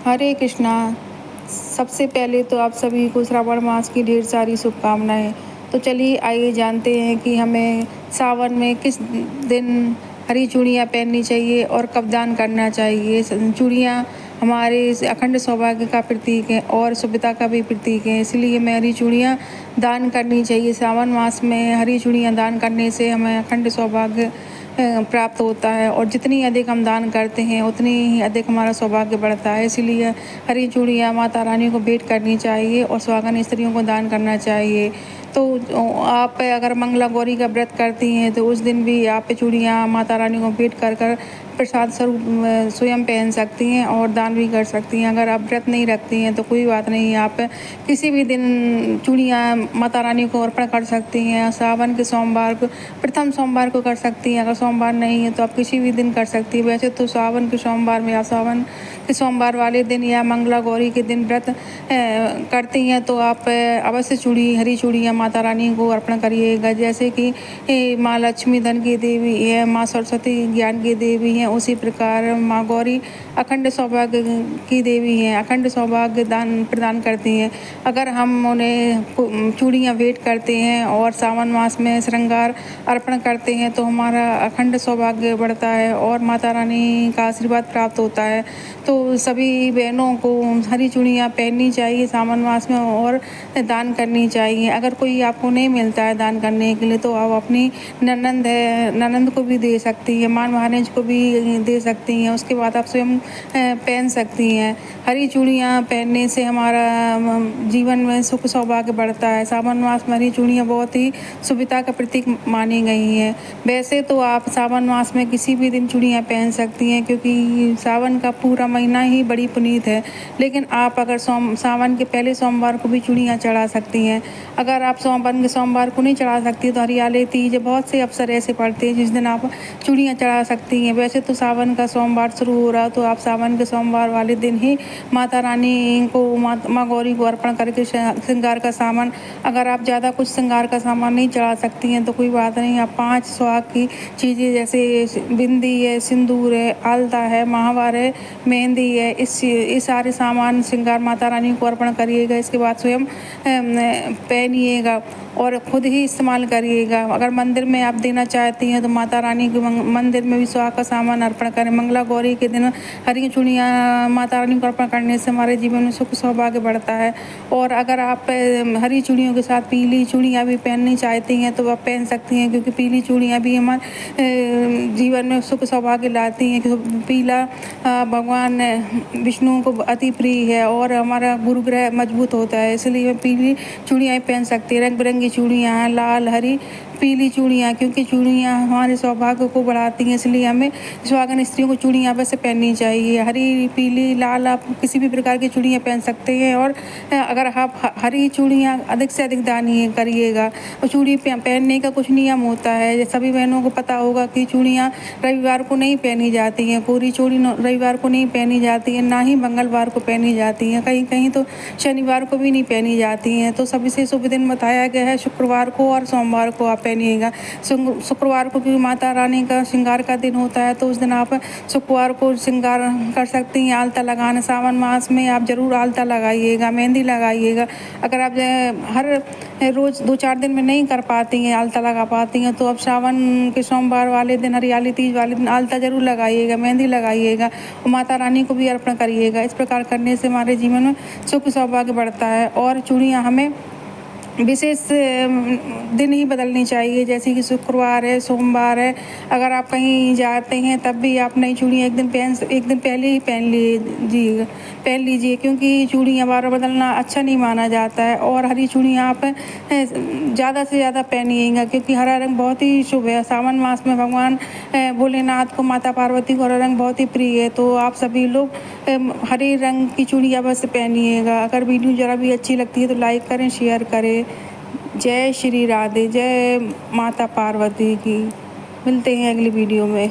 हरे कृष्णा। सबसे पहले तो आप सभी को श्रावण मास की ढेर सारी शुभकामनाएँ। तो चलिए आइए जानते हैं कि हमें सावन में किस दिन हरी चूड़ियाँ पहननी चाहिए और कब दान करना चाहिए। चूड़ियाँ हमारे इस अखंड सौभाग्य का प्रतीक है और शुभता का भी प्रतीक है, इसलिए हमें हरी चूड़ियाँ दान करनी चाहिए। सावन मास में हरी चूड़ियाँ दान करने से हमें अखंड सौभाग्य प्राप्त होता है और जितनी अधिक हम दान करते हैं उतनी ही अधिक हमारा सौभाग्य बढ़ता है। इसीलिए हरी चूड़ियाँ माता रानी को भेंट करनी चाहिए और सुहागन स्त्रियों को दान करना चाहिए। तो आप अगर मंगला गौरी का व्रत करती हैं तो उस दिन भी आप चूड़ियाँ माता रानी को भेंट कर कर प्रसाद स्वरूप स्वयं पहन सकती हैं और दान भी कर सकती हैं। अगर आप व्रत नहीं रखती हैं तो कोई बात नहीं, आप किसी भी दिन चूड़ियाँ माता रानी को अर्पण कर सकती हैं। सावन के सोमवार को, प्रथम सोमवार को कर सकती हैं। अगर सोमवार नहीं है तो आप किसी भी दिन कर सकती हैं। वैसे तो सावन के सोमवार में या सावन के सोमवार वाले दिन या मंगला गौरी के दिन व्रत करती हैं तो आप अवश्य हरी चूड़ियाँ माता रानी को अर्पण करिएगा। जैसे कि माँ लक्ष्मी धन की देवी है, माँ सरस्वती ज्ञान की देवी हैं, उसी प्रकार माँ गौरी अखंड सौभाग्य की देवी हैं, अखंड सौभाग्य दान प्रदान करती हैं। अगर हम उन्हें चूड़ियाँ भेंट करते हैं और सावन मास में श्रृंगार अर्पण करते हैं तो हमारा अखंड सौभाग्य बढ़ता है और माता रानी का आशीर्वाद प्राप्त होता है। तो सभी बहनों को हरी चूड़ियाँ पहननी चाहिए सावन मास में और दान करनी चाहिए। अगर कोई आपको नहीं मिलता है दान करने के लिए तो आप अपनी ननंद को भी दे सकती हैं, मान भानेज को भी दे सकती हैं। उसके बाद आप स्वयं पहन सकती हैं। हरी चूड़ियाँ पहनने से हमारा जीवन में सुख सौभाग्य बढ़ता है। सावन मास में हरी चूड़ियाँ बहुत ही शुभता का प्रतीक मानी गई हैं। वैसे तो आप सावन मास में किसी भी दिन चूड़ियाँ पहन सकती हैं क्योंकि सावन का पूरा महीना ही बड़ी पुनीत है। लेकिन आप अगर सावन के पहले सोमवार को भी चूड़ियाँ चढ़ा सकती हैं। अगर आप सावन के सोमवार को नहीं चढ़ा सकती तो हरियाली तीज, बहुत से अवसर ऐसे पड़ते हैं जिस दिन आप चूड़ियाँ चढ़ा सकती हैं। वैसे तो सावन का सोमवार शुरू हो रहा तो आप सावन के सोमवार वाले दिन ही माता रानी को, माँ गौरी को अर्पण करके श्रृंगार का सामान, अगर आप ज़्यादा कुछ श्रृंगार का सामान नहीं चढ़ा सकती हैं तो कोई बात नहीं, आप 5 सुहाग की चीज़ें जैसे बिंदी है, सिंदूर है, आलता है, महावर है, मेहंदी है, इस सारे सामान श्रृंगार माता रानी को अर्पण करिएगा। इसके बाद स्वयं पहनिएगा और खुद ही इस्तेमाल करिएगा। अगर मंदिर में आप देना चाहती हैं तो माता रानी के मंदिर में भी सुहाग का सामान अर्पण करें। मंगला गौरी के दिन हरी चूड़ियाँ माता रानी को अर्पण करने से हमारे जीवन में सुख सौभाग्य बढ़ता है। और अगर आप हरी चूड़ियों के साथ पीली चूड़ियाँ भी पहननी चाहती हैं तो आप पहन सकती हैं क्योंकि पीली चूड़ियाँ भी हमारे जीवन में सुख सौभाग्य लाती हैं। पीला भगवान विष्णु को अति प्रिय है और हमारा गुरु ग्रह मजबूत होता है, इसलिए पीली चूड़ियाँ पहन सकती है। रंग बिरंगी चूड़ियाँ हैं, लाल, हरी, पीली चूड़ियाँ, क्योंकि चूड़ियाँ हमारे सौभाग्य को बढ़ाती हैं, इसलिए हमें सुहागन स्त्रियों को चूड़ियाँ वैसे पहननी चाहिए। हरी, पीली, लाल, आप किसी भी प्रकार की चूड़ियाँ पहन सकते हैं। और अगर आप हरी चूड़ियाँ अधिक से अधिक दान करिएगा। और चूड़ी पहनने का कुछ नियम होता है, सभी बहनों को पता होगा कि चूड़ियाँ रविवार को नहीं पहनी जाती हैं। कोरी चूड़ी रविवार को नहीं पहनी जाती है, ना ही मंगलवार को पहनी जाती हैं, कहीं कहीं तो शनिवार को भी नहीं पहनी जाती हैं। तो सभी से शुभ दिन बताया गया है शुक्रवार को और सोमवार को आप पहनिएगा। शुक्रवार को क्योंकि माता रानी का श्रृंगार का दिन होता है तो उस दिन आप शुक्रवार को श्रृंगार कर सकती हैं। आलता लगाना, सावन मास में आप ज़रूर आलता लगाइएगा, मेहंदी लगाइएगा। अगर आप हर रोज़ 2-4 दिन में नहीं कर पाती हैं, आलता लगा पाती हैं, तो आप सावन के सोमवार वाले दिन, हरियाली तीज वाले दिन आलता ज़रूर लगाइएगा, मेहंदी लगाइएगा और माता रानी को भी अर्पण करिएगा। इस प्रकार करने से हमारे जीवन में सुख सौभाग्य बढ़ता है। और चूड़ियाँ हमें विशेष दिन ही बदलनी चाहिए, जैसे कि शुक्रवार है, सोमवार है। अगर आप कहीं जाते हैं तब भी आप नई चूड़ियाँ एक दिन पहले ही पहन लीजिए क्योंकि चूड़ियाँ बार बदलना अच्छा नहीं माना जाता है। और हरी चूड़ियाँ आप ज़्यादा से ज़्यादा पहनिएगा क्योंकि हरा रंग बहुत ही शुभ है। सावन मास में भगवान भोलेनाथ को, माता पार्वती को हरा रंग बहुत ही प्रिय है, तो आप सभी लोग हरे रंग की चूड़ियाँ बस पहनिएगा। अगर वीडियो ज़रा भी अच्छी लगती है तो लाइक करें, शेयर करें। जय श्री राधे, जय माता पार्वती की। मिलते हैं अगली वीडियो में।